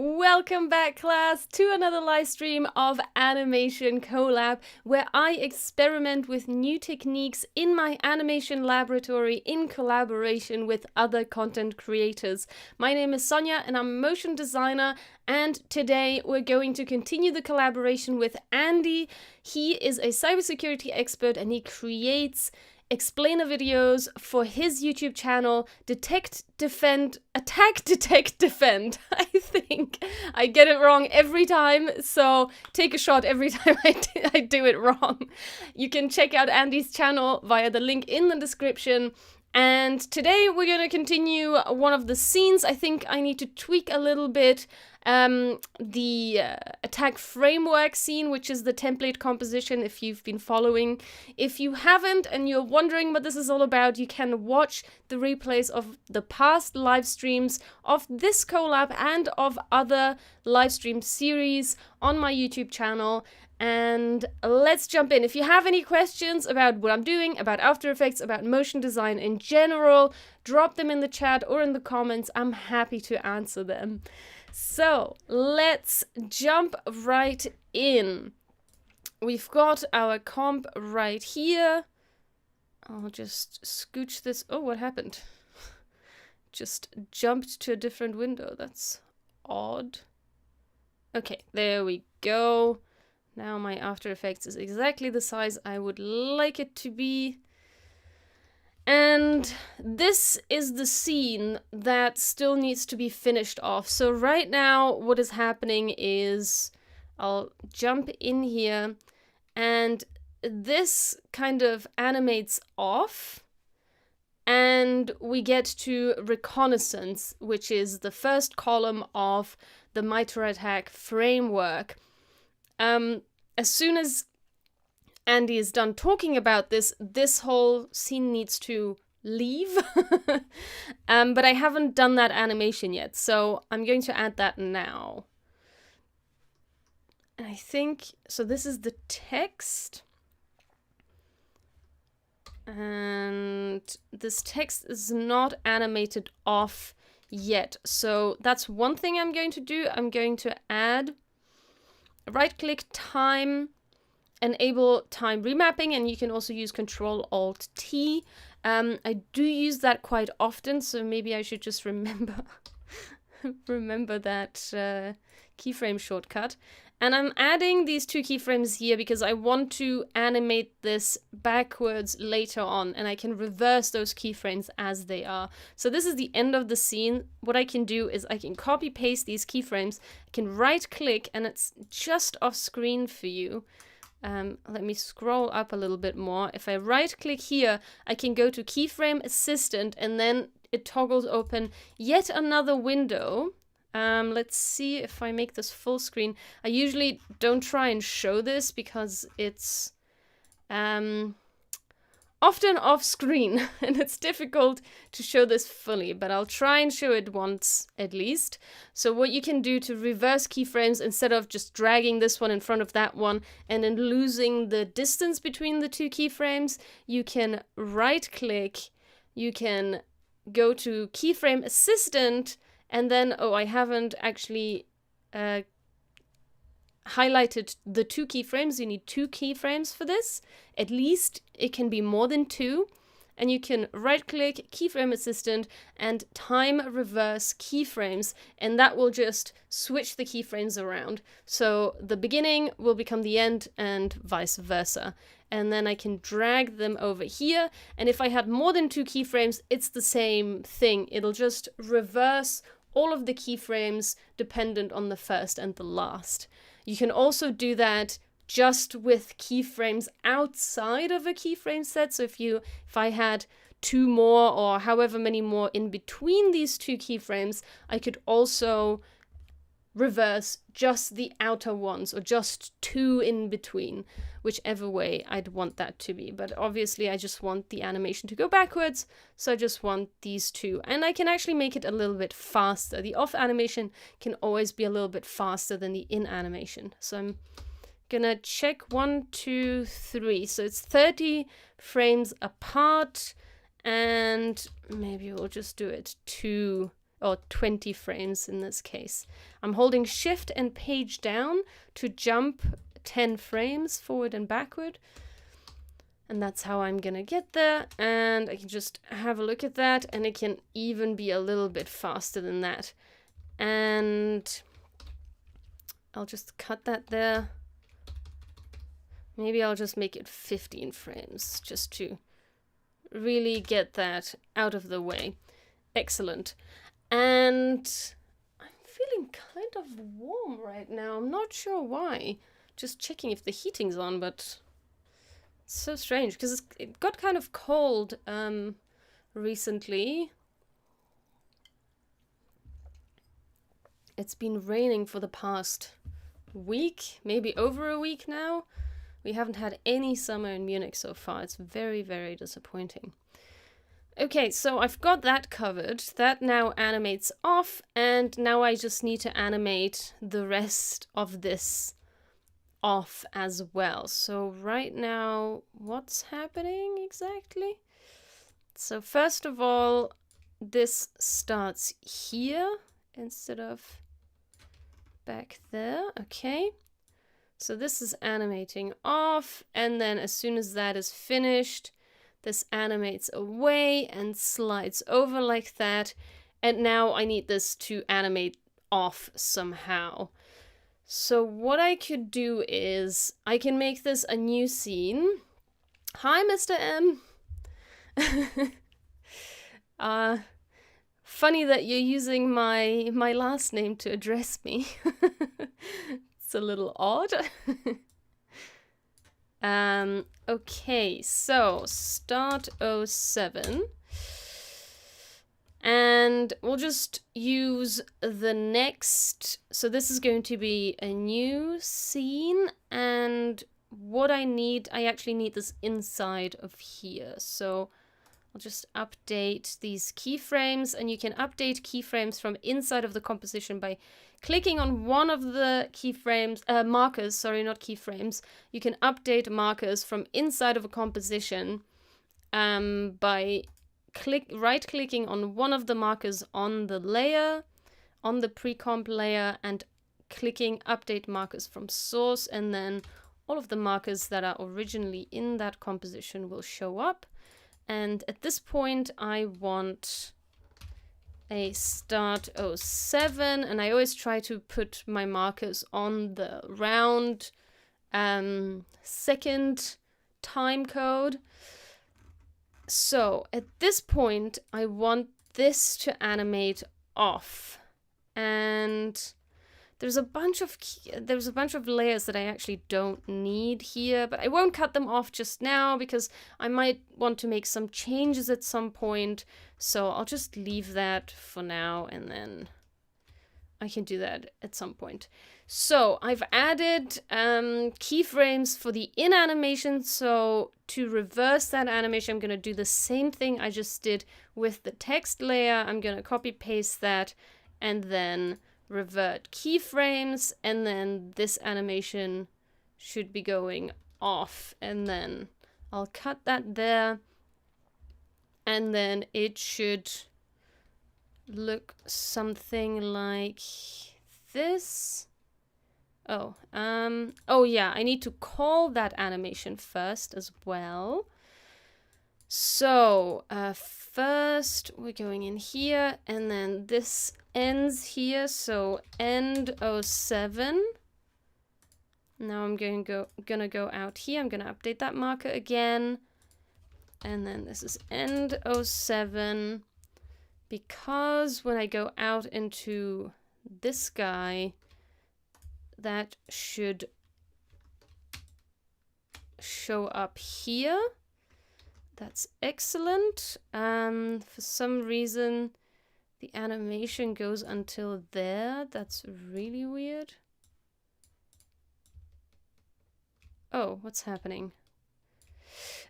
Welcome back, class, to another live stream of Animation Collab, where I experiment with new techniques in my animation laboratory in collaboration with other content creators. My name is Sonja and I'm a motion designer, and today we're going to continue the collaboration with Andy. He is a cybersecurity expert and he creates explainer videos for his YouTube channel, Detect, Defend, Attack, Detect, Defend. I think I get it wrong every time, so take a shot every time I do it wrong. You can check out Andy's channel via the link in the description. And today we're going to continue one of the scenes. I think I need to tweak a little bit the attack framework scene, which is the template composition, if you've been following. If you haven't and you're wondering what this is all about, you can watch the replays of the past live streams of this collab and of other live stream series on my YouTube channel. And let's jump in. If you have any questions about what I'm doing, about After Effects, about motion design in general, drop them in the chat or in the comments. I'm happy to answer them. So let's jump right in. We've got our comp right here. I'll just scooch this. Oh, what happened? Just jumped to a different window. That's odd. Okay, there we go. Now my After Effects is exactly the size I would like it to be. And this is the scene that still needs to be finished off. So right now what is happening is I'll jump in here and this kind of animates off and we get to reconnaissance, which is the first column of the Miter attack framework. As soon as Andy is done talking about this, this whole scene needs to leave. But I haven't done that animation yet, so I'm going to add that now. And I think, so this is the text. And this text is not animated off yet. So that's one thing I'm going to do. I'm going to add right-click time, enable time remapping, and you can also use Control-Alt-T. I do use that quite often, so maybe I should just remember that keyframe shortcut. And I'm adding these two keyframes here because I want to animate this backwards later on, and I can reverse those keyframes as they are. So this is the end of the scene. What I can do is I can copy paste these keyframes, I can right click, and it's just off screen for you. Let me scroll up a little bit more. If I right click here, I can go to Keyframe Assistant, and then it toggles open yet another window. Let's see if I make this full screen. I usually don't try and show this because it's often off screen and it's difficult to show this fully, but I'll try and show it once at least. So what you can do to reverse keyframes, instead of just dragging this one in front of that one and then losing the distance between the two keyframes, you can right click, you can go to Keyframe Assistant, and then, oh, I haven't actually highlighted the two keyframes. You need two keyframes for this. At least it can be more than two. And you can right click, Keyframe Assistant, and time reverse keyframes, and that will just switch the keyframes around. So the beginning will become the end and vice versa. And then I can drag them over here. And if I had more than two keyframes, it's the same thing. It'll just reverse all of the keyframes dependent on the first and the last. You can also do that just with keyframes outside of a keyframe set. So if I had two more or however many more in between these two keyframes, I could also reverse just the outer ones or just two in between, whichever way I'd want that to be. But obviously I just want the animation to go backwards, so I just want these two. And I can actually make it a little bit faster. The off animation can always be a little bit faster than the in animation. So I'm gonna check 1, 2, 3. So it's 30 frames apart, and maybe we'll just do it 2 or 20 frames in this case. I'm holding shift and page down to jump 10 frames forward and backward. And that's how I'm gonna get there. And I can just have a look at that, and it can even be a little bit faster than that. And I'll just cut that there. Maybe I'll just make it 15 frames just to really get that out of the way. Excellent. And I'm feeling kind of warm right now. I'm not sure why. Just checking if the heating's on, but it's so strange because it got kind of cold recently. It's been raining for the past week, maybe over a week now. We haven't had any summer in Munich so far. It's very, very disappointing. Okay, so I've got that covered. That now animates off, and now I just need to animate the rest of this off as well. So right now, what's happening exactly? So first of all, this starts here instead of back there. Okay. So this is animating off, and then as soon as that is finished, this animates away and slides over like that. And now I need this to animate off somehow. So what I could do is I can make this a new scene. Hi, Mr. M. Funny that you're using my last name to address me. It's a little odd. Okay, so start 07. And we'll just use the next. So this is going to be a new scene. And what I actually need this inside of here. So I'll just update these keyframes, and you can update keyframes from inside of the composition by clicking on one of the keyframes, markers, sorry, not keyframes. You can update markers from inside of a composition by right-clicking on one of the markers on the layer, on the pre-comp layer, and clicking update markers from source, and then all of the markers that are originally in that composition will show up. And at this point, I want a start 07, and I always try to put my markers on the round second time code. So at this point, I want this to animate off, and there's a bunch of layers that I actually don't need here, but I won't cut them off just now because I might want to make some changes at some point. So I'll just leave that for now, and then I can do that at some point. So I've added keyframes for the in animation. So to reverse that animation, I'm going to do the same thing I just did with the text layer. I'm going to copy paste that and then revert keyframes, and then this animation should be going off, and then I'll cut that there, and then it should look something like this. Oh yeah, I need to call that animation first as well. So first we're going in here, and then this ends here, so end 07. Now I'm gonna go out here. I'm gonna update that marker again, and then this is end 07, because when I go out into this guy, that should show up here. That's excellent. For some reason, the animation goes until there. That's really weird. Oh, what's happening?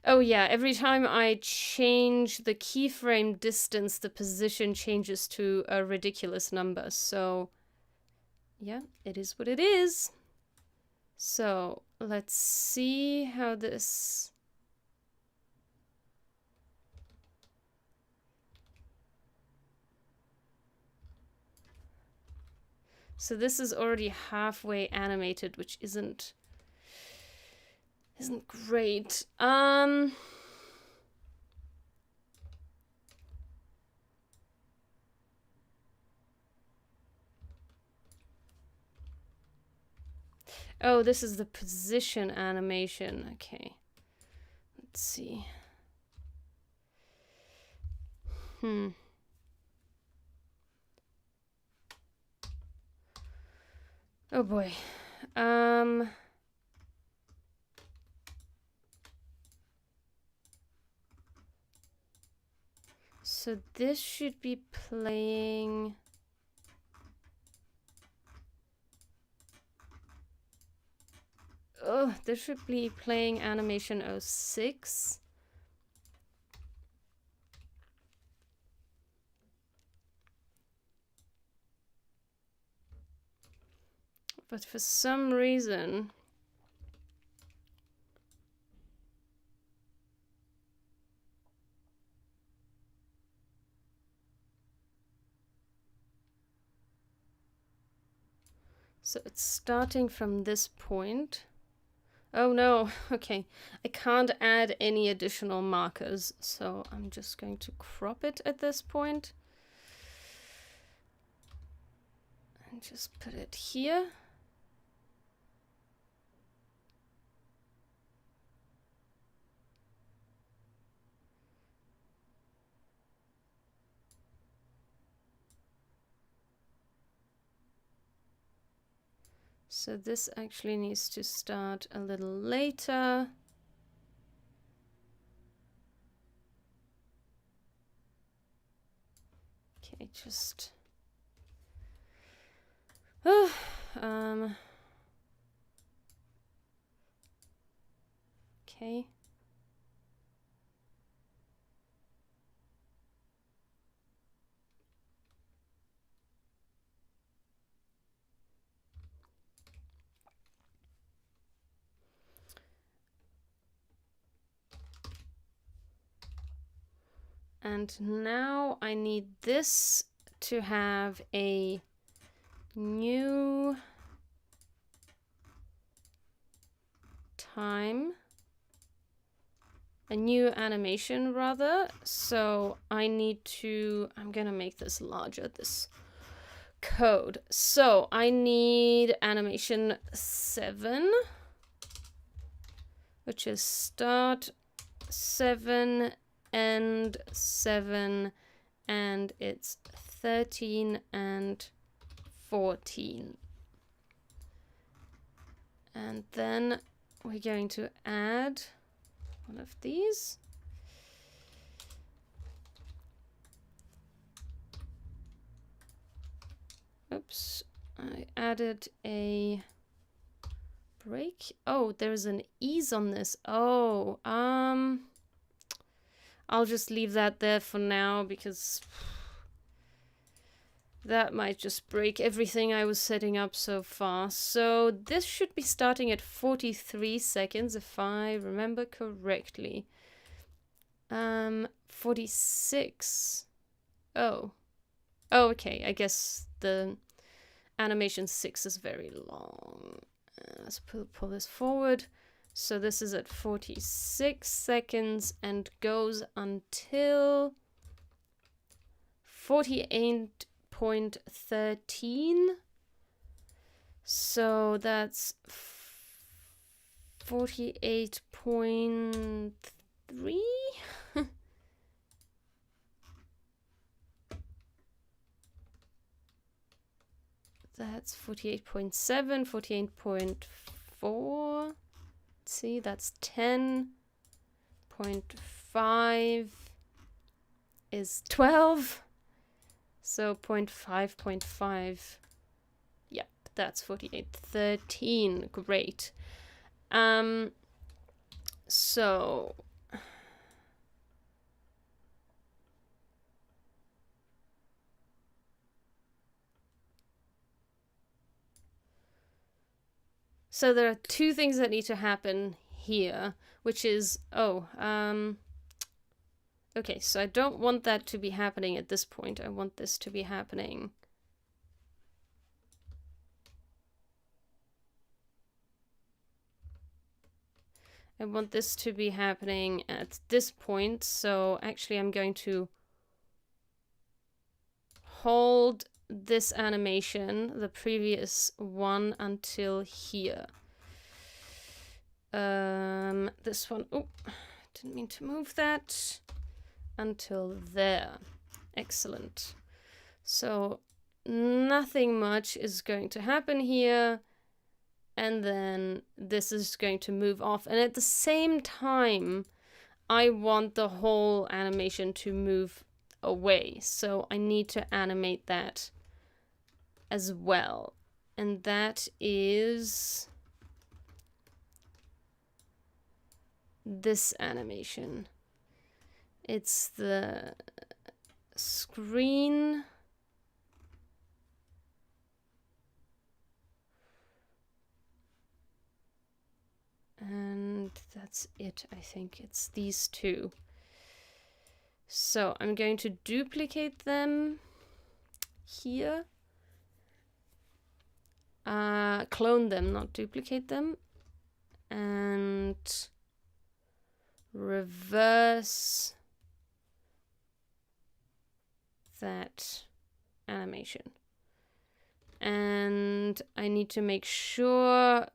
Oh yeah, every time I change the keyframe distance, the position changes to a ridiculous number. So yeah, it is what it is. So let's see how this... So this is already halfway animated, which isn't great. Oh, this is the position animation. Okay. Let's see. Oh boy. So this should be playing. Oh, this should be playing animation 06. But for some reason, so it's starting from this point. Oh no, okay. I can't add any additional markers, so I'm just going to crop it at this point. And just put it here. So this actually needs to start a little later. Okay, just... okay. And now I need this to have a new time, a new animation rather. So I need to, I'm gonna make this larger, this code. So I need animation 7, which is start 7 and 7, and it's 13 and 14. And then we're going to add one of these. Oops, I added a break. Oh, there's an ease on this. Oh, I'll just leave that there for now because that might just break everything I was setting up so far. So this should be starting at 43 seconds if I remember correctly. 46. Oh, okay. I guess the animation 6 is very long. Let's pull this forward. So this is at 46 seconds and goes until 48.13. So that's 48.3. That's 48.7, 48.4. See, that's 10.5 is 12. So 0.5. Yep, that's 48.13. Great. So there are two things that need to happen here, which is, okay, so I don't want that to be happening at this point. I want this to be happening I want this to be happening at this point. So actually I'm going to hold this animation, the previous one, until here. This one, oh, didn't mean to move that, until there. Excellent. So nothing much is going to happen here. And then this is going to move off. And at the same time, I want the whole animation to move away. So I need to animate that as well. And that is this animation. It's the screen. And that's it, I think. It's these two. So I'm going to duplicate them here. Clone them, not duplicate them. And reverse that animation. And I need to make sure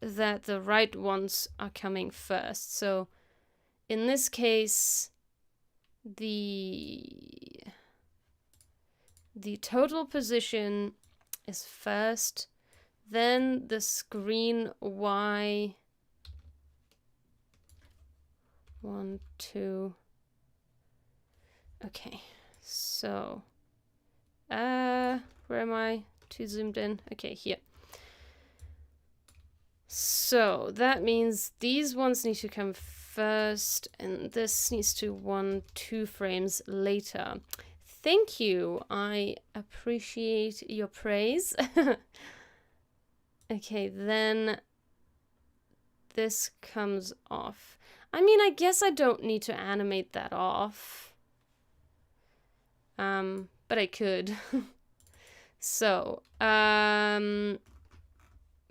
that the right ones are coming first. So in this case, the total position is first, then the screen Y. 1, 2. Okay, so where am I? Too zoomed in. Okay, here. So that means these ones need to come first, and this needs to 1, 2 frames later. Thank you. I appreciate your praise. Okay, then this comes off. I mean, I guess I don't need to animate that off. But I could. So,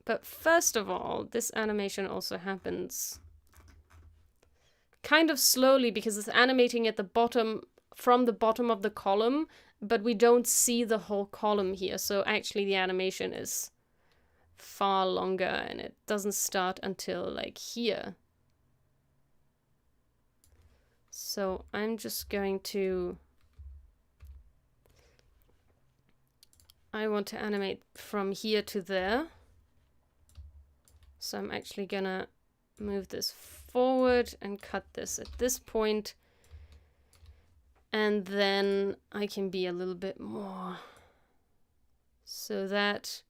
but first of all, this animation also happens kind of slowly because it's animating at the bottom, from the bottom of the column, but we don't see the whole column here. So actually the animation is far longer and it doesn't start until like here. So I'm just going to, I want to animate from here to there. So I'm actually gonna move this forward and cut this at this point. And then I can be a little bit more. So that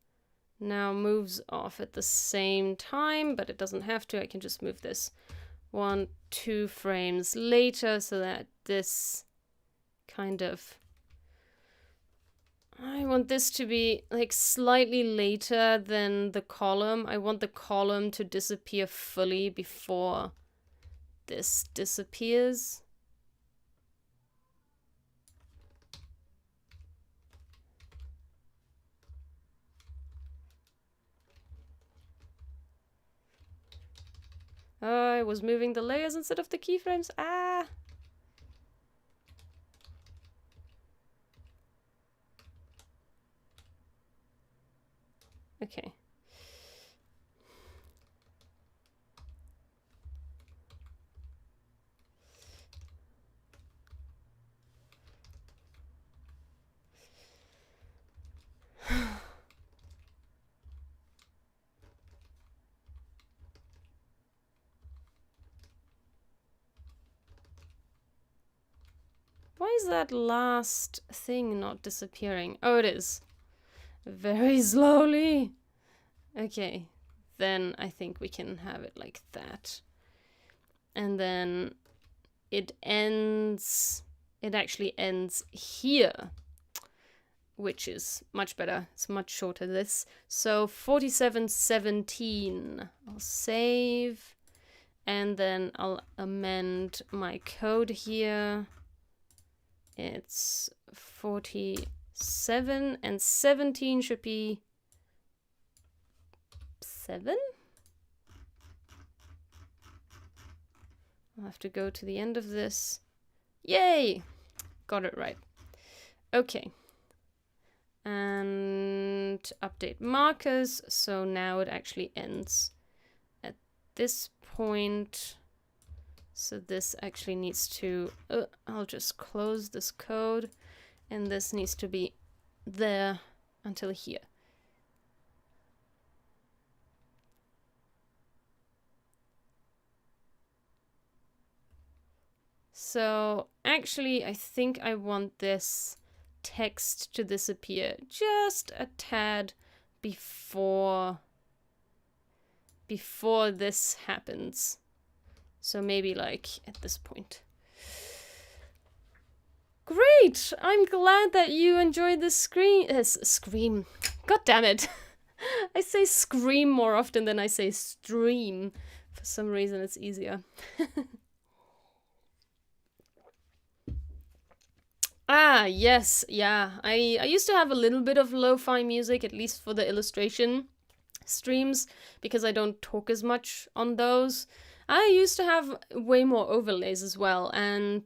now moves off at the same time, but it doesn't have to. I can just move this 1, 2 frames later so that this kind of, I want this to be like slightly later than the column. I want the column to disappear fully before this disappears. Oh, I was moving the layers instead of the keyframes. Ah! Okay. Why is that last thing not disappearing? Oh, it is. Very slowly. Okay, then I think we can have it like that. And then it ends, it actually ends here, which is much better. It's much shorter, this. So 47:17. I'll save, and then I'll amend my code here. It's 47 and 17 should be 7? I'll have to go to the end of this. Yay! Got it right. Okay. And update markers. So now it actually ends at this point. So this actually needs to, I'll just close this code, and this needs to be there until here. So actually, I think I want this text to disappear just a tad before this happens. So maybe like at this point. Great! I'm glad that you enjoyed this scream. God damn it. I say scream more often than I say stream. For some reason it's easier. Ah, yes, yeah. I used to have a little bit of lo-fi music, at least for the illustration streams, because I don't talk as much on those. I used to have way more overlays as well, and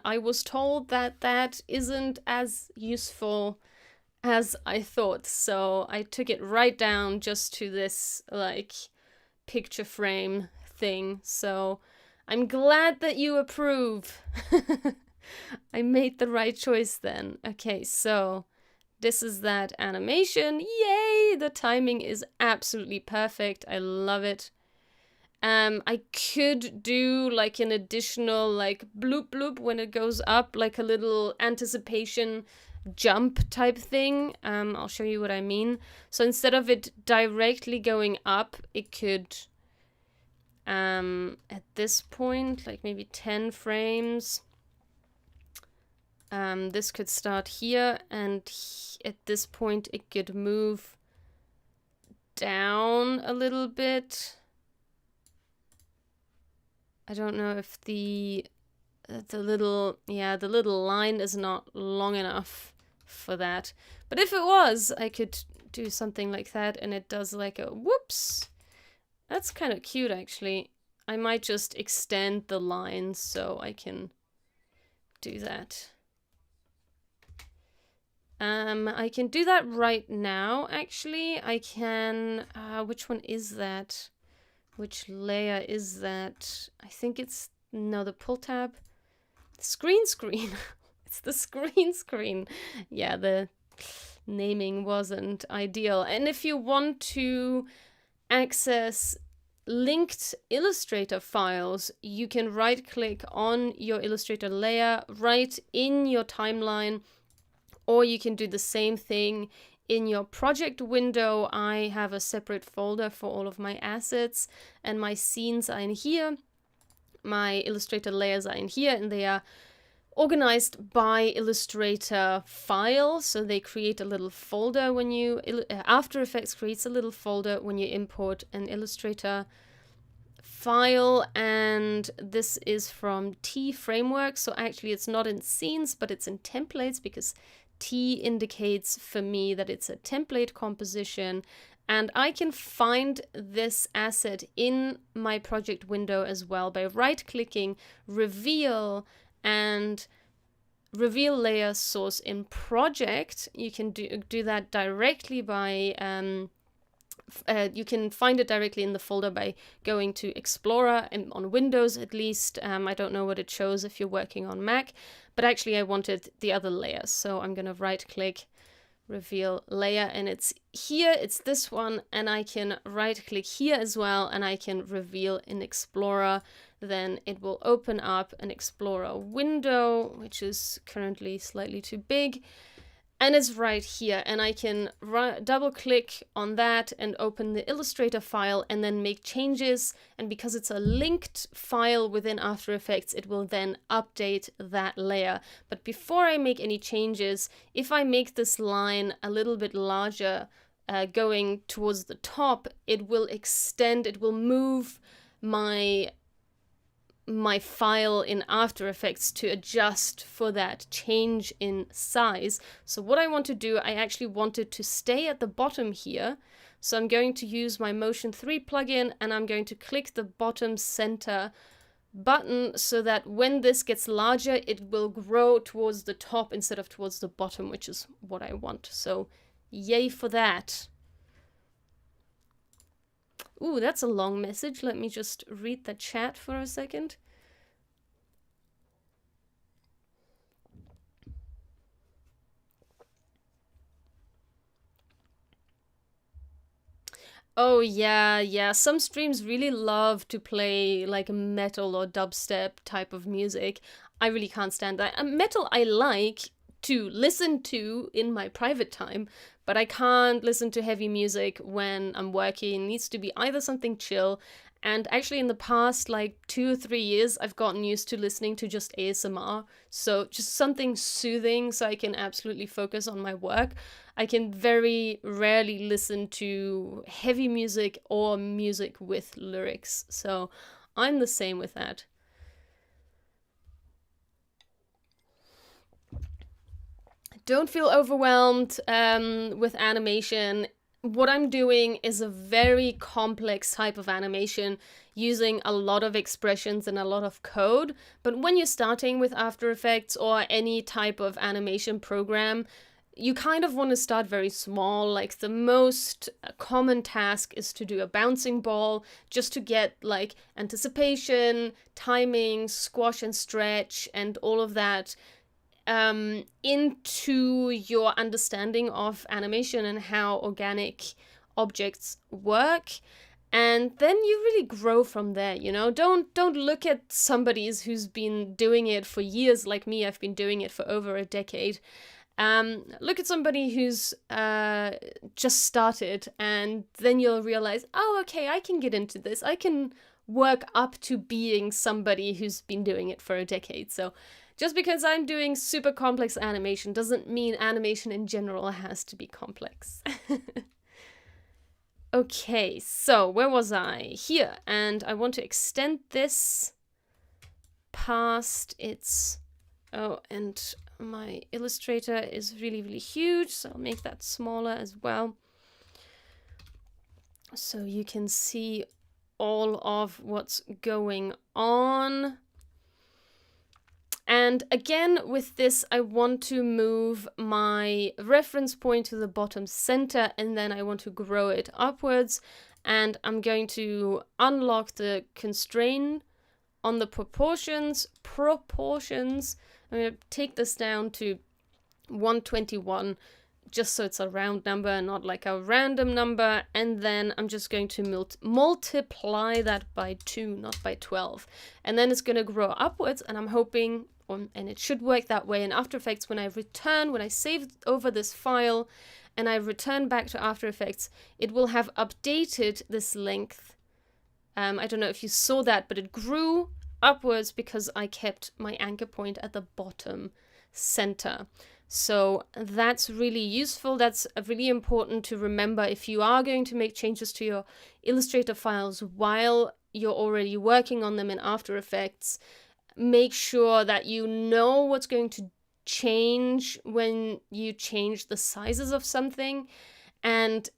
I was told that that isn't as useful as I thought, so I took it right down just to this, like, picture frame thing, so I'm glad that you approve. I made the right choice then. Okay, so this is that animation. Yay! The timing is absolutely perfect. I love it. I could do like an additional like bloop bloop when it goes up, like a little anticipation jump type thing. I'll show you what I mean. So instead of it directly going up, it could at this point, like maybe 10 frames. This could start here, and at this point it could move down a little bit. I don't know if the little line is not long enough for that. But if it was, I could do something like that, and it does like a whoops. That's kind of cute, actually. I might just extend the line so I can do that. I can do that right now, actually. I can, which one is that? Which layer is that? I think it's, no, the pull tab. Screen. It's the screen. Yeah, the naming wasn't ideal. And if you want to access linked Illustrator files, you can right click on your Illustrator layer right in your timeline, or you can do the same thing in your project window. I have a separate folder for all of my assets, and my scenes are in here. My Illustrator layers are in here, and they are organized by Illustrator file. So they create a little folder when you, After Effects creates a little folder when you import an Illustrator file, and this is from T framework. So actually it's not in scenes, but it's in templates, because T indicates for me that it's a template composition, and I can find this asset in my project window as well by right-clicking Reveal and Reveal Layer Source in Project. You can do that directly by you can find it directly in the folder by going to Explorer, and on Windows at least. I don't know what it shows if you're working on Mac, but actually I wanted the other layer, so I'm gonna right click Reveal Layer, and it's here, it's this one, and I can right click here as well, and I can reveal in Explorer. Then it will open up an Explorer window, which is currently slightly too big, and it's right here, and I can double click on that and open the Illustrator file and then make changes. And because it's a linked file within After Effects, it will then update that layer. But before I make any changes, if I make this line a little bit larger, going towards the top, it will extend, it will move my file in After Effects to adjust for that change in size. So what I want to do, I actually want it to stay at the bottom here. So I'm going to use my Motion 3 plugin, and I'm going to click the bottom center button so that when this gets larger, it will grow towards the top instead of towards the bottom, which is what I want. So yay for that. Ooh, that's a long message. Let me just read the chat for a second. Oh yeah. Some streams really love to play like metal or dubstep type of music. I really can't stand that. Metal I like to listen to in my private time, but I can't listen to heavy music when I'm working. It needs to be either something chill. And actually in the past like 2 or 3 years, I've gotten used to listening to just ASMR. So just something soothing so I can absolutely focus on my work. I can very rarely listen to heavy music or music with lyrics. So I'm the same with that. Don't feel overwhelmed with animation. What I'm doing is a very complex type of animation using a lot of expressions and a lot of code. But when you're starting with After Effects or any type of animation program, you kind of want to start very small. Like the most common task is to do a bouncing ball just to get like anticipation, timing, squash and stretch and all of that into your understanding of animation and how organic objects work. And then you really grow from there, you know? Don't look at somebody who's been doing it for years like me. I've been doing it for over a decade. Look at somebody who's just started, and then you'll realize, oh, okay, I can get into this. I can work up to being somebody who's been doing it for a decade. So just because I'm doing super complex animation doesn't mean animation in general has to be complex. Okay, so where was I? Here, and I want to extend this past its... Oh, and my Illustrator is really, really huge, so I'll make that smaller as well. So you can see all of what's going on. And again, with this, I want to move my reference point to the bottom center, and then I want to grow it upwards. And I'm going to unlock the constraint on the proportions. I'm going to take this down to 121, just so it's a round number, not like a random number. And then I'm just going to multiply that by 2, not by 12. And then it's going to grow upwards, and I'm hoping, and it should work that way in After Effects, when I save over this file and I return back to After Effects, it will have updated this length. I don't know if you saw that, but it grew upwards because I kept my anchor point at the bottom center. So that's really useful. That's really important to remember if you are going to make changes to your Illustrator files while you're already working on them in After Effects. Make sure that you know what's going to change when you change the sizes of something, and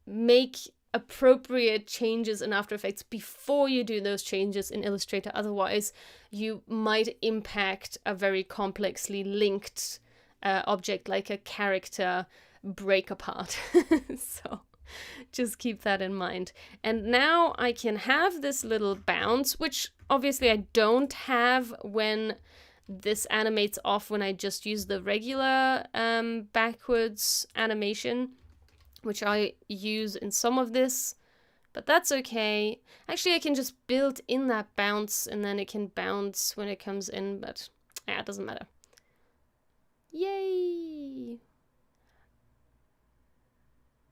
make appropriate changes in After Effects before you do those changes in Illustrator. Otherwise, you might impact a very complexly linked object like a character break apart. So just keep that in mind. And now I can have this little bounce, which obviously I don't have when this animates off, when I just use the regular backwards animation, which I use in some of this, but that's okay. Actually, I can just build in that bounce, and then it can bounce when it comes in, but yeah, it doesn't matter. Yay!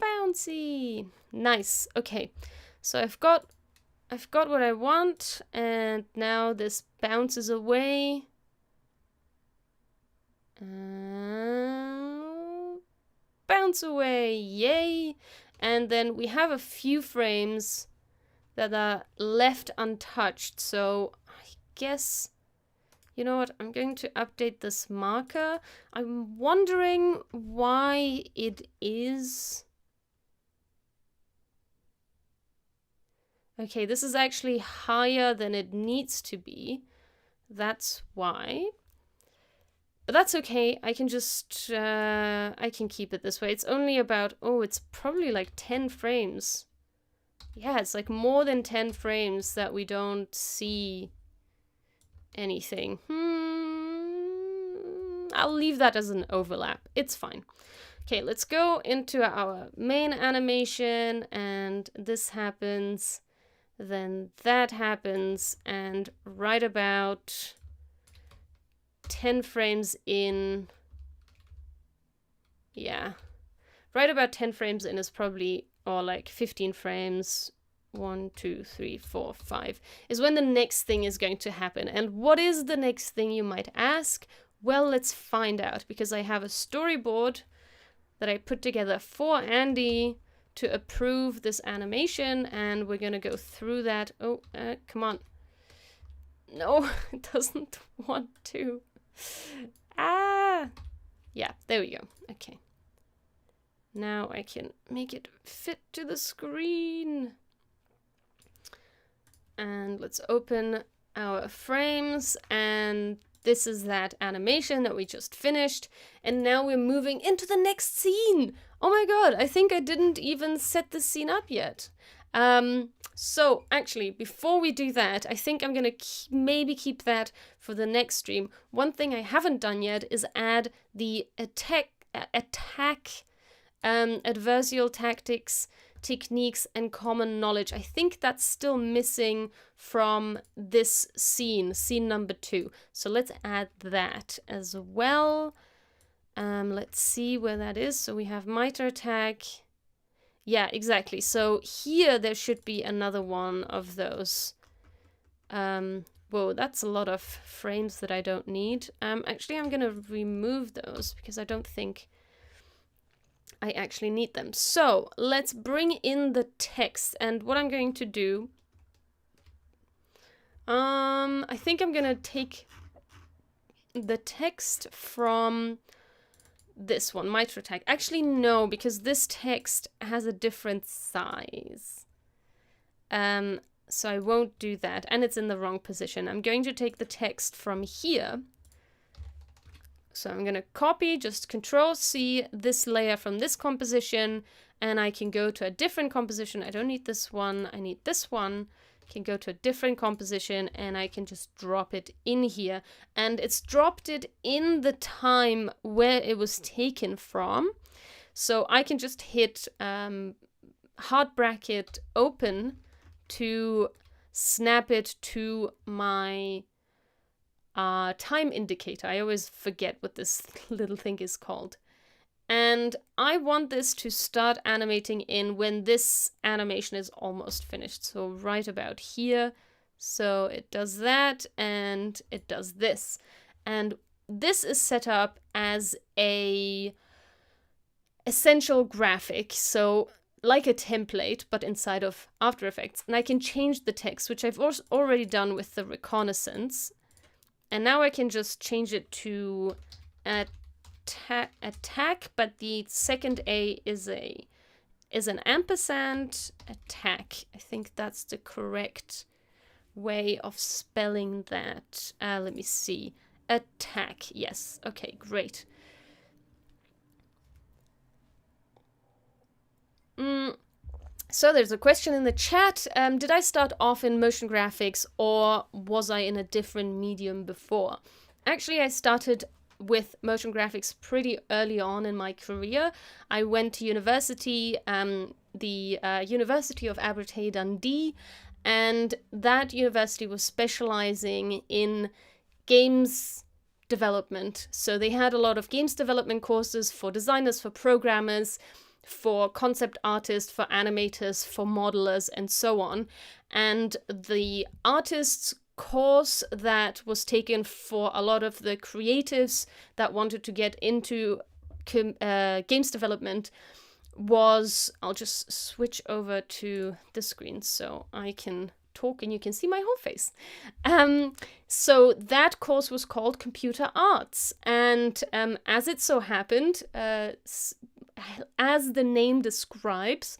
Bouncy! Nice. Okay, so I've got what I want, and now this bounces away. Bounce away, yay! And then we have a few frames that are left untouched, so I guess, you know what, I'm going to update this marker. I'm wondering why it is... Okay, this is actually higher than it needs to be. That's why. But that's okay. I can just, I can keep it this way. It's only about, oh, it's probably like 10 frames. Yeah, it's like more than 10 frames that we don't see anything. I'll leave that as an overlap. It's fine. Okay, let's go into our main animation, and this happens, then that happens, and right about 10 frames in, yeah, right about 10 frames in is probably, or like 15 frames, 1, 2, 3, 4, 5, is when the next thing is going to happen. And what is the next thing, you might ask? Well, let's find out, because I have a storyboard that I put together for Andy to approve this animation, and we're gonna go through that. Oh, come on. No, it doesn't want to. Ah! Yeah, there we go. Okay. Now I can make it fit to the screen. And let's open our frames, and this is that animation that we just finished. And now we're moving into the next scene. Oh my god, I think I didn't even set the scene up yet. So actually, before we do that, I think I'm gonna maybe keep that for the next stream. One thing I haven't done yet is add the attack, adversarial tactics, techniques, and common knowledge. I think that's still missing from this scene number 2. So let's add that as well. Let's see where that is. So we have mitre attack. Yeah, exactly. So here there should be another one of those. Whoa, that's a lot of frames that I don't need. Actually, I'm gonna remove those because I don't think I actually need them. So let's bring in the text, and what I'm going to do, I think I'm gonna take the text from this one, mitre attack. Actually, no, because this text has a different size. So I won't do that, and it's in the wrong position. I'm going to take the text from here. So I'm going to copy, just Control-C, this layer from this composition, and I can go to a different composition. I don't need this one, I need this one. I can go to a different composition, and I can just drop it in here. And it's dropped it in the time where it was taken from. So I can just hit hard bracket open to snap it to my time indicator. I always forget what this little thing is called. And I want this to start animating in when this animation is almost finished. So right about here. So it does that and it does this. And this is set up as a essential graphic. So like a template, but inside of After Effects. And I can change the text, which I've already done with the reconnaissance. And now I can just change it to attack, but the second A is an ampersand attack. I think that's the correct way of spelling that. Let me see. Attack. Yes. Okay, great. So there's a question in the chat. Did I start off in motion graphics, or was I in a different medium before? Actually, I started with motion graphics pretty early on in my career. I went to university, the University of Aberdeen Dundee, and that university was specializing in games development. So they had a lot of games development courses for designers, for programmers, for concept artists, for animators, for modelers, and so on. And the artists course that was taken for a lot of the creatives that wanted to get into games development was, I'll just switch over to the screen so I can talk and you can see my whole face. So that course was called Computer Arts, and as it so happened, as the name describes,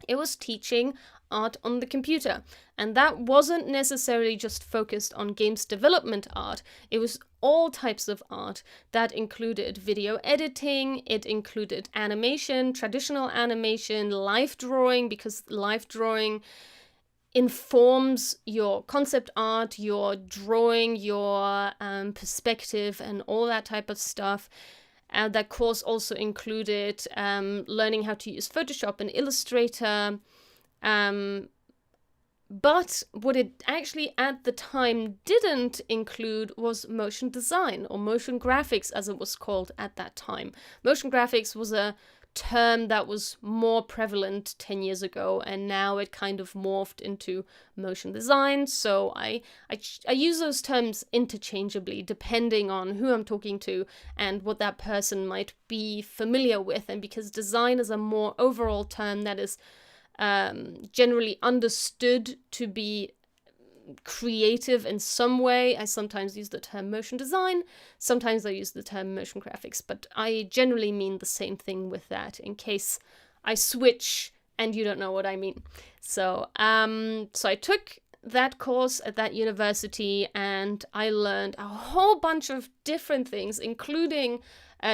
It was teaching art on the computer. And that wasn't necessarily just focused on games development art. It was all types of art. That included video editing, it included animation, traditional animation, life drawing, because life drawing informs your concept art, your drawing, your perspective, and all that type of stuff. That course also included learning how to use Photoshop and Illustrator. But what it actually at the time didn't include was motion design, or motion graphics as it was called at that time. Motion graphics was a term that was more prevalent 10 years ago, and now it kind of morphed into motion design. So I use those terms interchangeably depending on who I'm talking to and what that person might be familiar with. And because design is a more overall term that is generally understood to be creative in some way, I sometimes use the term motion design, sometimes I use the term motion graphics, but I generally mean the same thing with that in case I switch and you don't know what I mean. So I took that course at that university and I learned a whole bunch of different things, including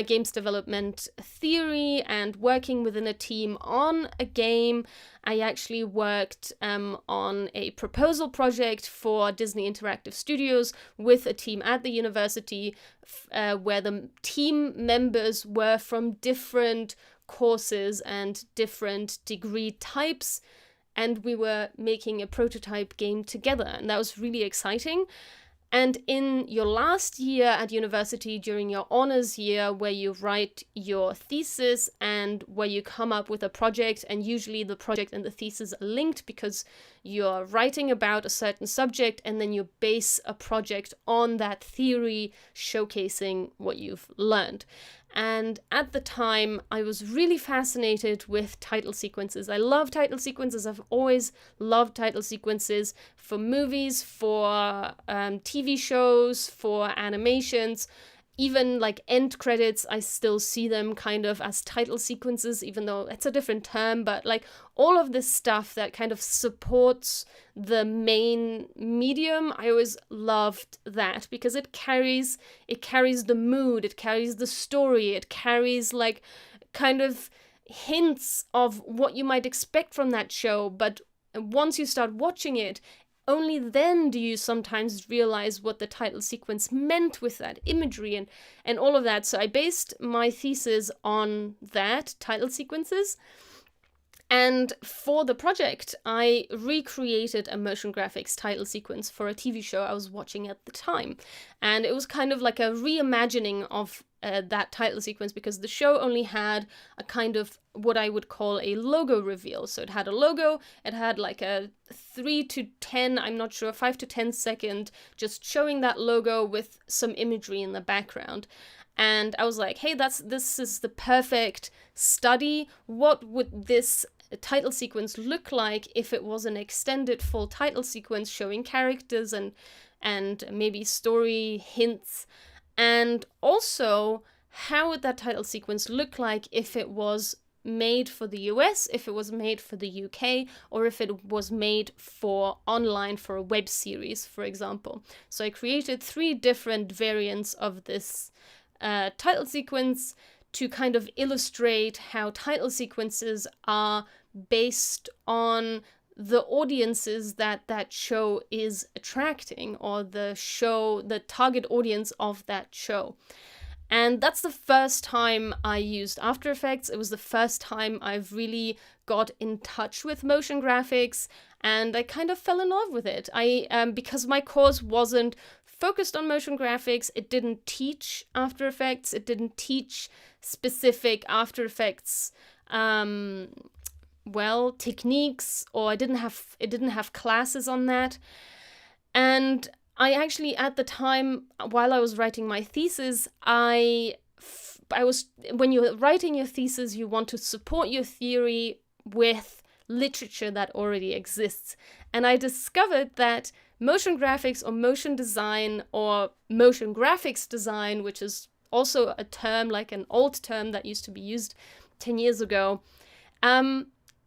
games development theory and working within a team on a game. I actually worked on a proposal project for Disney Interactive Studios with a team at the university where the team members were from different courses and different degree types, and we were making a prototype game together, and that was really exciting. And in your last year at university, during your honors year, where you write your thesis and where you come up with a project, and usually the project and the thesis are linked because you're writing about a certain subject and then you base a project on that theory, showcasing what you've learned. And at the time, I was really fascinated with title sequences. I love title sequences. I've always loved title sequences for movies, for TV shows, for animations. Even like end credits, I still see them kind of as title sequences, even though it's a different term. But like all of this stuff that kind of supports the main medium, I always loved that because it carries the mood, it carries the story, it carries like kind of hints of what you might expect from that show. But once you start watching it, only then do you sometimes realize what the title sequence meant with that imagery and all of that. So I based my thesis on that, title sequences. And for the project, I recreated a motion graphics title sequence for a TV show I was watching at the time. And it was kind of like a reimagining of that title sequence because the show only had a kind of what I would call a logo reveal. So it had a logo, it had like a 3 to 10, I'm not sure, 5 to 10 second, just showing that logo with some imagery in the background. And I was like, hey, this is the perfect study. What would this title sequence look like if it was an extended full title sequence showing characters and maybe story hints? And also, how would that title sequence look like if it was made for the US, if it was made for the UK, or if it was made for online for a web series, for example? So I created 3 different variants of this title sequence to kind of illustrate how title sequences are based on the audiences that show is attracting, or the target audience of that show. And that's the first time I used After Effects. It was the first time I've really got in touch with motion graphics, and I kind of fell in love with it. Because my course wasn't focused on motion graphics, it didn't teach After Effects, it didn't teach specific After Effects techniques, or it didn't have classes on that. And I actually, at the time, while I was writing my thesis, I was, when you're writing your thesis, you want to support your theory with literature that already exists. And I discovered that motion graphics or motion design or motion graphics design, which is also a term, like an old term that used to be used 10 years ago,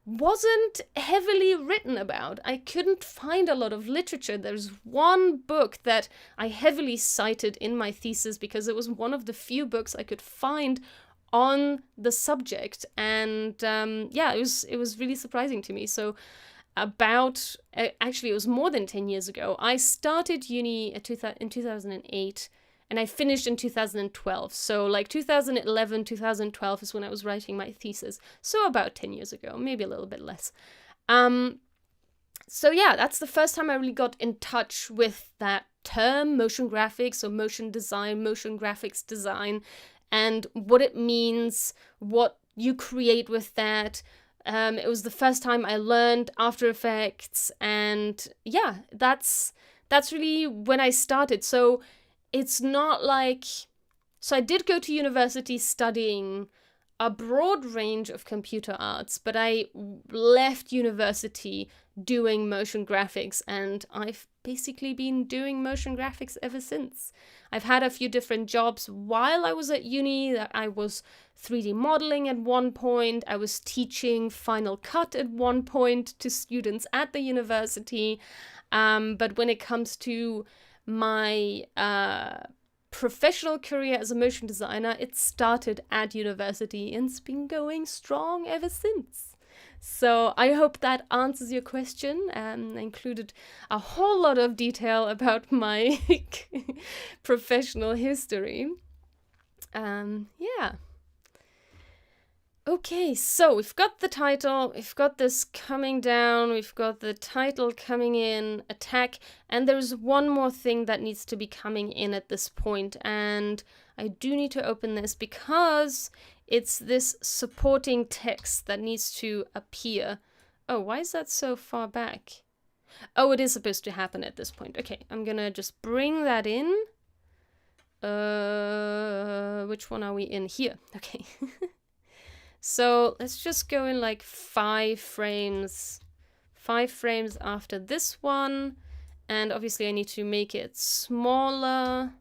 wasn't heavily written about. I couldn't find a lot of literature. There's one book that I heavily cited in my thesis because it was one of the few books I could find on the subject, and yeah, it was really surprising to me. So actually it was more than 10 years ago. I started uni in 2008 and I finished in 2012. So like 2011, 2012 is when I was writing my thesis. So about 10 years ago, maybe a little bit less. So yeah, that's the first time I really got in touch with that term, motion graphics or motion design, motion graphics design, and what it means, what you create with that. It was the first time I learned After Effects, and yeah, that's really when I started. So it's not like... So I did go to university studying a broad range of computer arts, but I left university doing motion graphics, and I've basically been doing motion graphics ever since. I've had a few different jobs while I was at uni. I was 3D modeling at one point. I was teaching Final Cut at one point to students at the university. But when it comes to my professional career as a motion designer, it started at university and it's been going strong ever since. So I hope that answers your question. I included a whole lot of detail about my professional history. Yeah. Okay, so we've got the title, we've got this coming down, we've got the title coming in, attack, and there's one more thing that needs to be coming in at this point, and I do need to open this because it's this supporting text that needs to appear. Oh, why is that so far back? Oh, it is supposed to happen at this point. Okay, I'm gonna just bring that in. Which one are we in? Here. Okay. So let's just go in like 5 frames. 5 frames after this one. And obviously I need to make it smaller.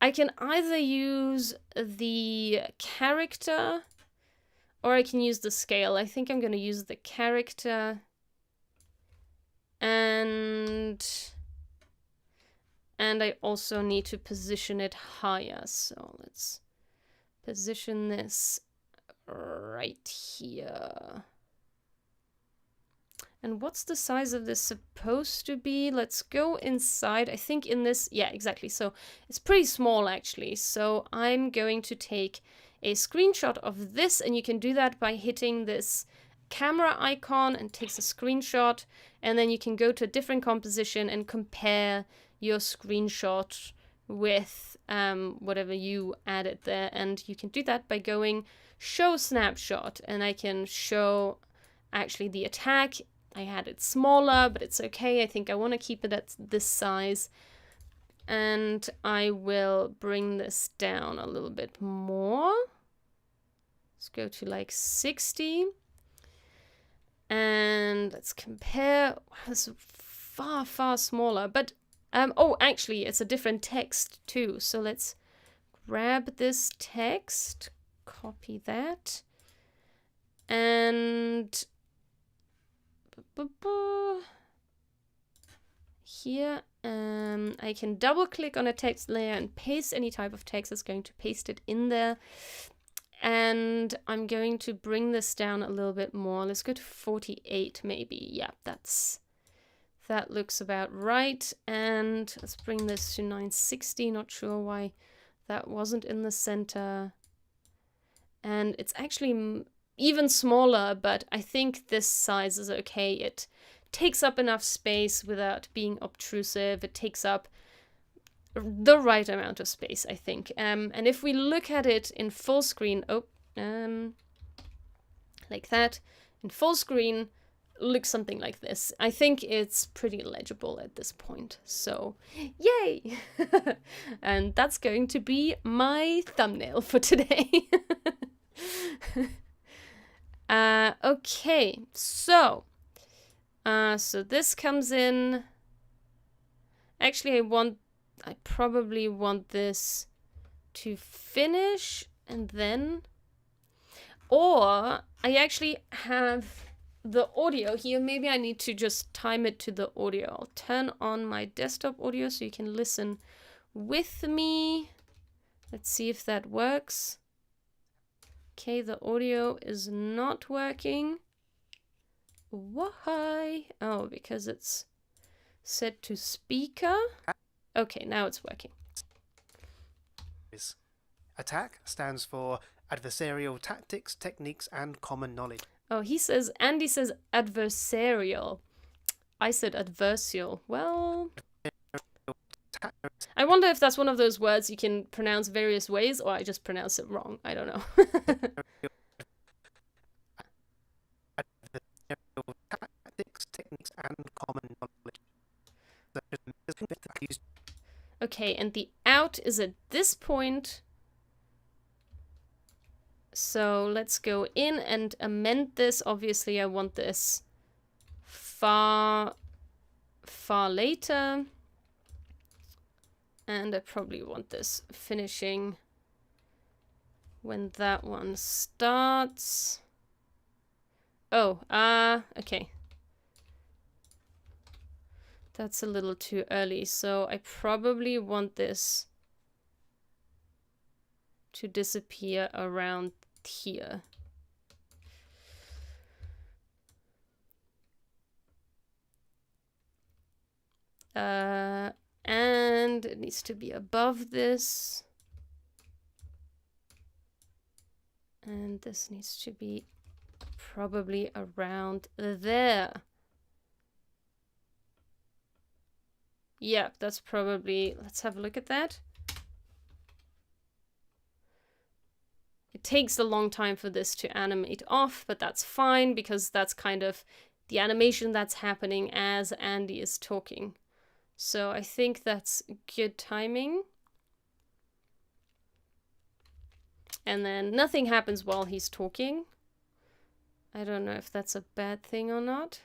I can either use the character or I can use the scale. I think I'm going to use the character. And I also need to position it higher. So let's position this right here. And what's the size of this supposed to be? Let's go inside. I think in this, yeah, exactly. So it's pretty small actually. So I'm going to take a screenshot of this, and you can do that by hitting this camera icon and takes a screenshot, and then you can go to a different composition and compare your screenshot with whatever you added there. And you can do that by going show snapshot, and I can show actually the attack. I had it smaller, but it's okay. I think I want to keep it at this size. And I will bring this down a little bit more. Let's go to like 60. And let's compare. Wow, this is far, far smaller. But, oh, actually, it's a different text too. So let's grab this text, copy that, and here I can double click on a text layer and paste any type of text that's going to paste it in there. And I'm going to bring this down a little bit more. Let's go to 48 maybe. Yeah, that looks about right. And let's bring this to 960. Not sure why that wasn't in the center. And it's actually even smaller, but I think this size is okay. It takes up enough space without being obtrusive. It takes up the right amount of space, I think. And if we look at it in full screen, like that, in full screen, looks something like this. I think it's pretty legible at this point. So, yay! And that's going to be my thumbnail for today. Okay, so this comes in. Actually, I probably want this to finish and then... Or I actually have the audio here. Maybe I need to just time it to the audio. I'll turn on my desktop audio so you can listen with me. Let's see if that works. Okay, the audio is not working. Why? Oh, because it's set to speaker. Okay, now it's working. Attack stands for adversarial tactics, techniques, and common knowledge. Oh, Andy says adversarial. I said adversial. Well, I wonder if that's one of those words you can pronounce various ways, or I just pronounce it wrong. I don't know. Tactics, techniques, and common knowledge. Okay, and the out is at this point. So let's go in and amend this. Obviously, I want this far later. And I probably want this finishing when that one starts. Oh, okay. That's a little too early, so I probably want this to disappear around here. And it needs to be above this. And this needs to be probably around there. Yeah, that's probably... Let's have a look at that. It takes a long time for this to animate off, but that's fine because that's kind of the animation that's happening as Andy is talking. So I think that's good timing. And then nothing happens while he's talking. I don't know if that's a bad thing or not.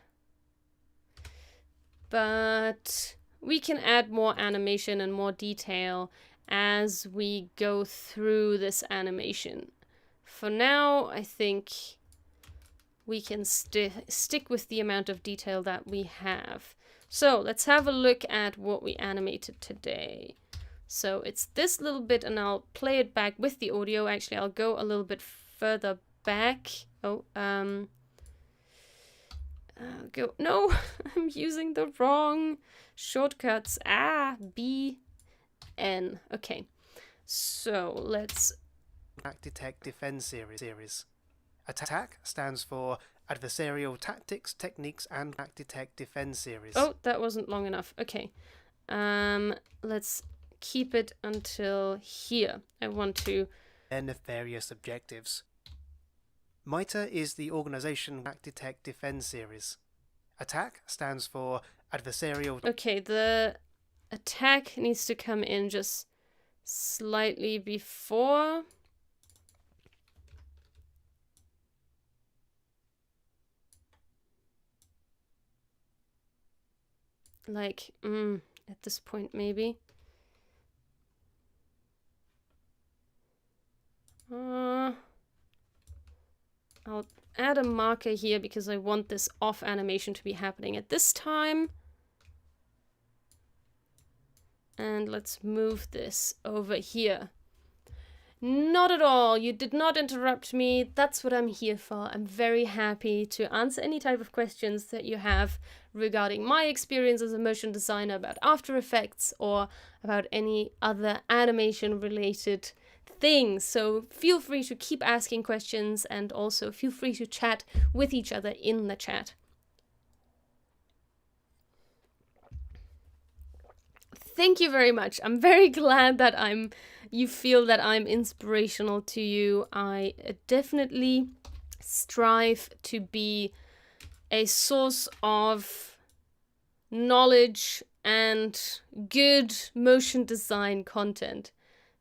But we can add more animation and more detail as we go through this animation. For now, I think we can stick with the amount of detail that we have. So let's have a look at what we animated today. So it's this little bit, and I'll play it back with the audio. Actually, I'll go a little bit further back. Oh, no, I'm using the wrong shortcuts. B, N. Okay, so let's... Attack, Detect, Defend series. Attack stands for adversarial tactics, techniques, and Attack, Detect, Defend series. Oh, that wasn't long enough. Okay, let's keep it until here. I want to... Then various objectives. MITRE is the organization Attack, Detect, Defend series. Attack stands for adversarial... Okay, the attack needs to come in just slightly before. Like, at this point, maybe. I'll add a marker here because I want this off animation to be happening at this time. And let's move this over here. Not at all. You did not interrupt me. That's what I'm here for. I'm very happy to answer any type of questions that you have regarding my experience as a motion designer about After Effects or about any other animation related things. So feel free to keep asking questions and also feel free to chat with each other in the chat. Thank you very much. I'm very glad that you feel that I'm inspirational to you. I definitely strive to be a source of knowledge and good motion design content.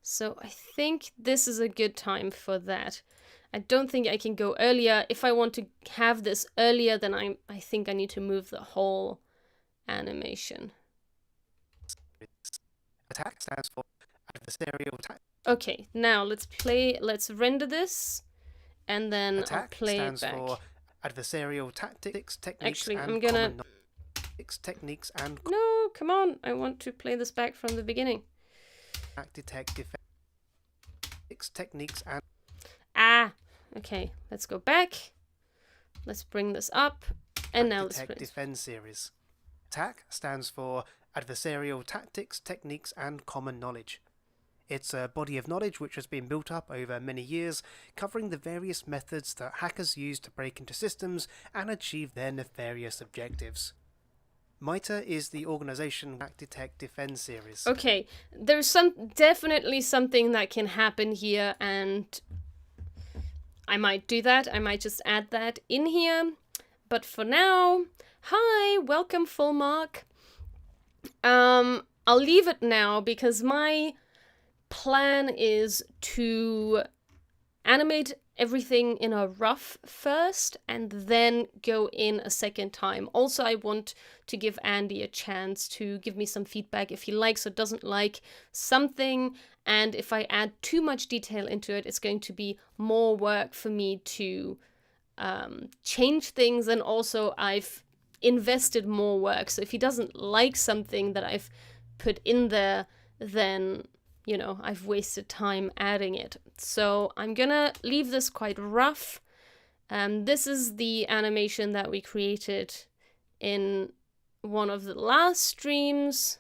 So I think this is a good time for that. I don't think I can go earlier. If I want to have this earlier, then I think I need to move the whole animation. Attack stands for adversarial tactics. Okay, now let's render this and then I'll Attack play it stands back. for adversarial tactics, techniques, Actually, and I'm gonna... common techniques and No, come on. I want to play this back from the beginning. detect defense techniques and Ah, okay. Let's go back. Let's bring this up. And now let's detect play. defend series. Attack stands for adversarial tactics, techniques, and common knowledge. It's a body of knowledge which has been built up over many years, covering the various methods that hackers use to break into systems and achieve their nefarious objectives. MITRE is the organization Hack Detect Defend series. Okay, there's definitely something that can happen here, and I might do that. I might just add that in here. But for now, hi, welcome, full mark. I'll leave it now because my plan is to animate everything in a rough first and then go in a second time. Also, I want to give Andy a chance to give me some feedback if he likes or doesn't like something, and if I add too much detail into it, it's going to be more work for me to change things, and also I've invested more work. So if he doesn't like something that I've put in there, then you know, I've wasted time adding it. So I'm gonna leave this quite rough. This is the animation that we created in one of the last streams.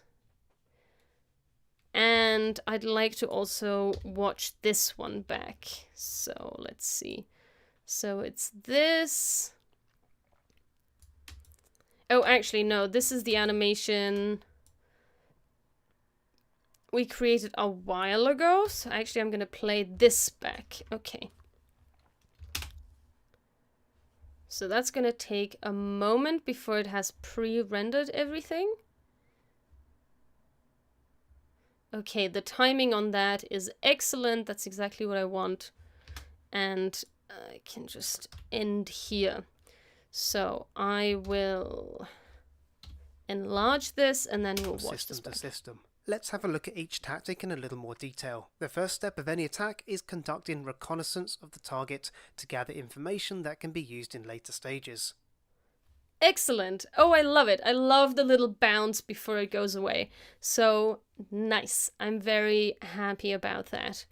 And I'd like to also watch this one back. So let's see. So it's this. Oh, actually, no, this is the animation we created a while ago. So actually I'm gonna play this back. Okay. So that's gonna take a moment before it has pre-rendered everything. Okay, the timing on that is excellent. That's exactly what I want. And I can just end here. So I will enlarge this and then we'll watch this back. System. Let's have a look at each tactic in a little more detail. The first step of any attack is conducting reconnaissance of the target to gather information that can be used in later stages. Excellent. Oh, I love it. I love the little bounce before it goes away. So nice. I'm very happy about that.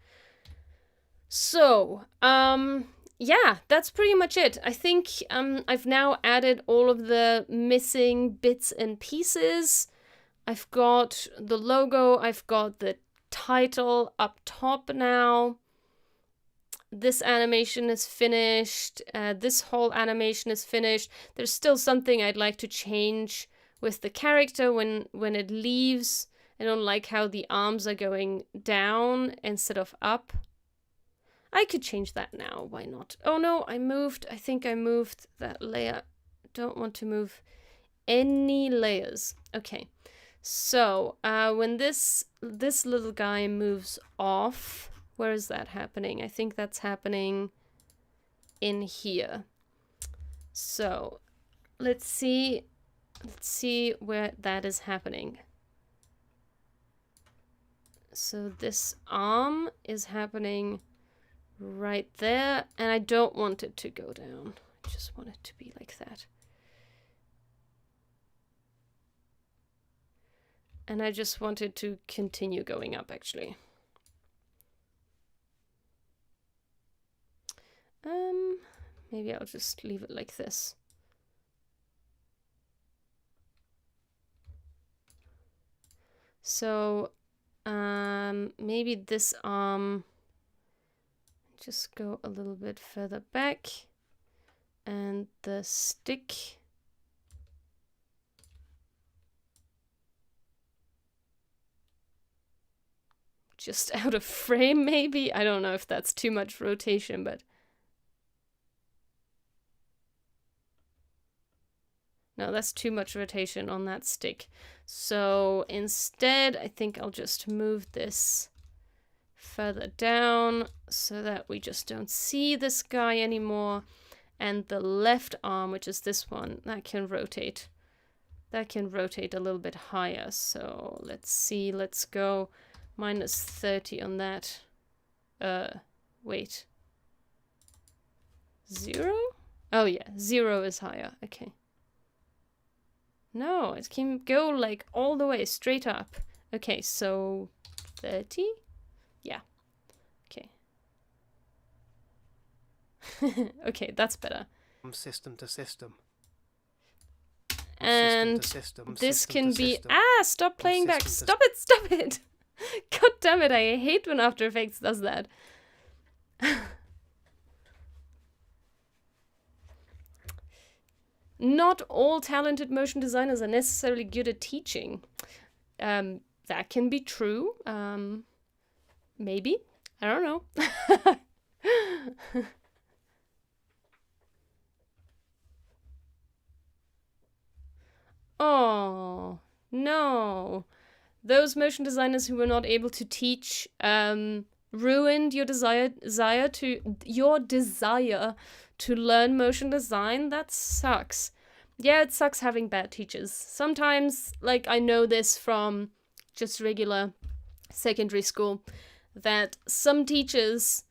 So, yeah, that's pretty much it. I think I've now added all of the missing bits and pieces. I've got the logo, I've got the title up top now. This animation is finished. This whole animation is finished. There's still something I'd like to change with the character when it leaves. I don't like how the arms are going down instead of up. I could change that now, why not? Oh no, I think I moved that layer. Don't want to move any layers. Okay. So, when this little guy moves off, where is that happening? I think that's happening in here. So, let's see where that is happening. So this arm is happening right there, and I don't want it to go down. I just want it to be like that. And I just wanted to continue going up, actually. Maybe I'll just leave it like this. So, maybe this arm, just go a little bit further back. And the stick, just out of frame, maybe? I don't know if that's too much rotation, but... No, that's too much rotation on that stick. So instead, I think I'll just move this further down so that we just don't see this guy anymore. And the left arm, which is this one, that can rotate. That can rotate a little bit higher. So let's see, let's go -30 on that. Wait. 0? Oh yeah, 0 is higher. Okay. No, it can go like all the way straight up. Okay, so 30? Yeah. Okay. Okay, that's better. From system to system. And system, this system can to be... system. Ah, stop playing back. Stop it, stop it. God damn it, I hate when After Effects does that. Not all talented motion designers are necessarily good at teaching. That can be true. Maybe. I don't know. Oh, no. Those motion designers who were not able to teach ruined your desire to learn motion design. That sucks. Yeah, it sucks having bad teachers. Sometimes, like, I know this from just regular secondary school, that some teachers,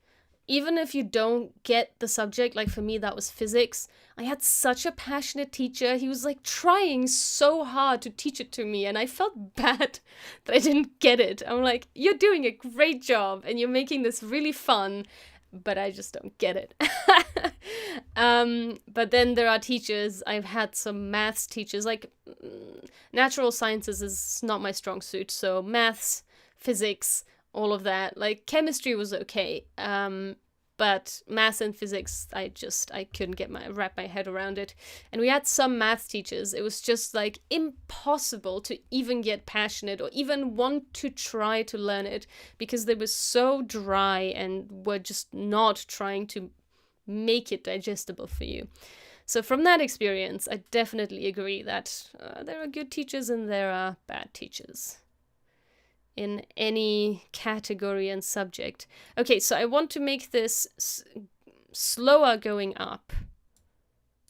even if you don't get the subject, like for me that was physics, I had such a passionate teacher. He was like trying so hard to teach it to me, and I felt bad that I didn't get it. I'm like, you're doing a great job and you're making this really fun, but I just don't get it. But then there are teachers, I've had some maths teachers, like natural sciences is not my strong suit, so maths, physics, all of that. Like chemistry was okay, but maths and physics, I couldn't wrap my head around it. And we had some maths teachers, it was just like impossible to even get passionate or even want to try to learn it, because they were so dry and were just not trying to make it digestible for you. So from that experience, I definitely agree that there are good teachers and there are bad teachers in any category and subject. Okay, so I want to make this slower going up,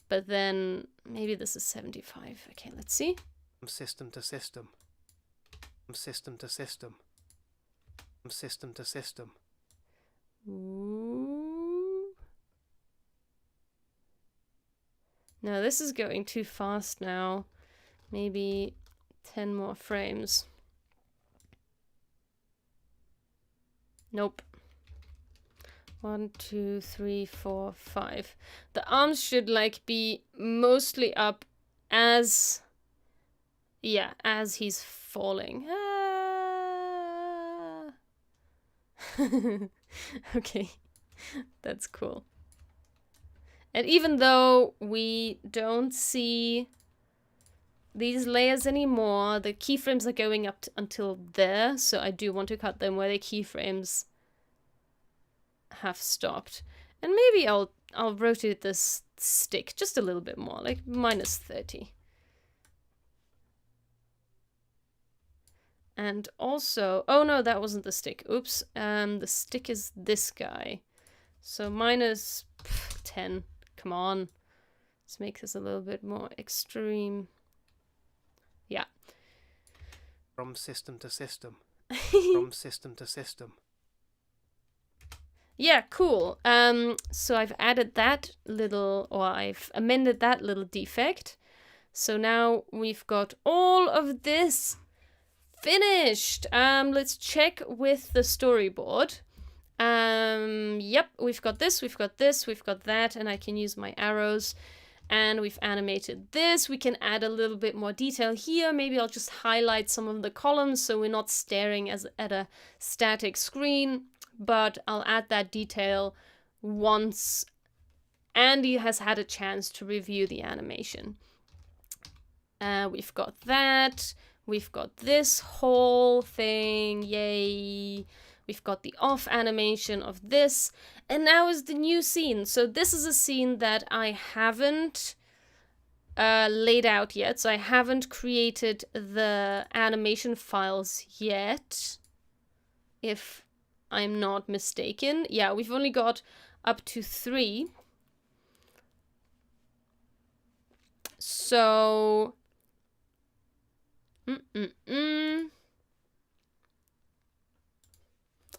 but then maybe this is 75. Okay, let's see. From system to system. From system to system. From system to system. Ooh. No, this is going too fast now. Maybe 10 more frames. Nope. 1, 2, 3, 4, 5. The arms should like be mostly up as he's falling. Ah. Okay, that's cool. And even though we don't see these layers anymore, the keyframes are going up until there, so I do want to cut them where the keyframes have stopped. And maybe I'll rotate this stick just a little bit more, like minus 30. And also, oh no, that wasn't the stick. Oops. The stick is this guy. So minus 10. Come on. Let's make this a little bit more extreme. Yeah. From system to system. From system to system. Yeah, cool. So I've added that little, or I've amended that little defect. So now we've got all of this finished. Let's check with the storyboard. Yep, we've got this, we've got this, we've got that, and I can use my arrows. And we've animated this. We can add a little bit more detail here. Maybe I'll just highlight some of the columns so we're not staring at a static screen. But I'll add that detail once Andy has had a chance to review the animation. We've got that. We've got this whole thing. Yay. We've got the off animation of this. And now is the new scene. So this is a scene that I haven't laid out yet. So I haven't created the animation files yet, if I'm not mistaken. Yeah, we've only got up to 3. So...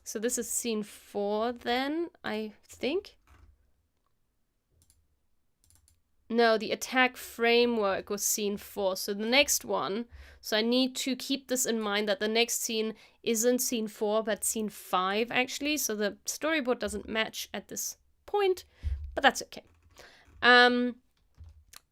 So this is scene 4 then, I think. No, the attack framework was scene 4. So the next one, so I need to keep this in mind that the next scene isn't scene 4, but scene 5 actually. So the storyboard doesn't match at this point, but that's okay.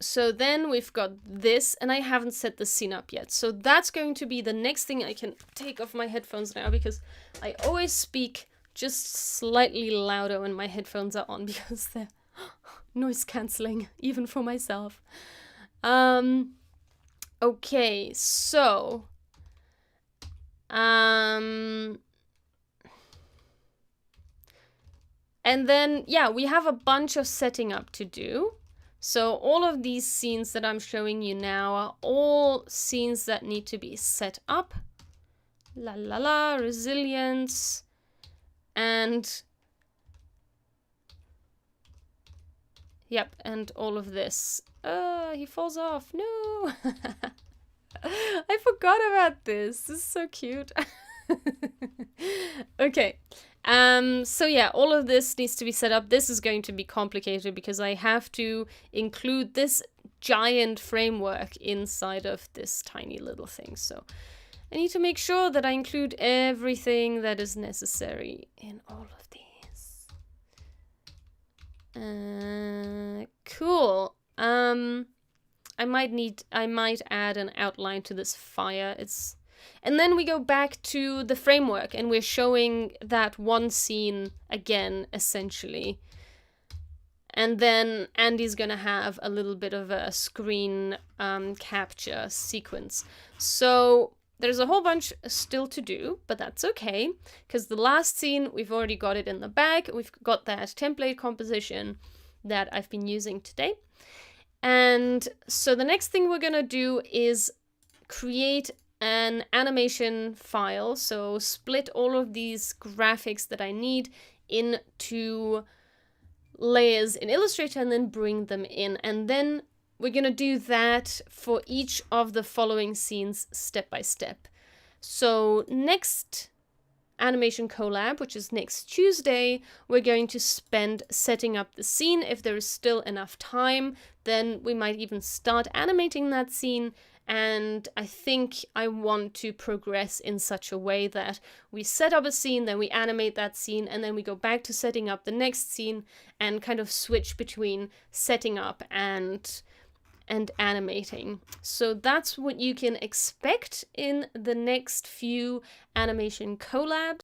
So then we've got this, and I haven't set the scene up yet. So that's going to be the next thing. I can take off my headphones now because I always speak just slightly louder when my headphones are on because they're noise cancelling, even for myself. Okay, so and then, yeah, we have a bunch of setting up to do. So all of these scenes that I'm showing you now are all scenes that need to be set up. La la la, resilience, and yep, and all of this. He falls off. No. I forgot about this. This is so cute. Okay. So yeah, all of this needs to be set up. This is going to be complicated because I have to include this giant framework inside of this tiny little thing. So I need to make sure that I include everything that is necessary in all of these. Cool. I might add an outline to this fire. And then we go back to the framework and we're showing that one scene again, essentially. And then Andy's gonna have a little bit of a screen capture sequence. So there's a whole bunch still to do, but that's okay, because the last scene, we've already got it in the bag. We've got that template composition that I've been using today. And so the next thing we're gonna do is create an animation file. So split all of these graphics that I need into layers in Illustrator and then bring them in. And then we're gonna do that for each of the following scenes step by step. So next animation collab, which is next Tuesday, we're going to spend setting up the scene. If there is still enough time, then we might even start animating that scene. And I think I want to progress in such a way that we set up a scene, then we animate that scene, and then we go back to setting up the next scene and kind of switch between setting up and animating. So that's what you can expect in the next few animation collabs.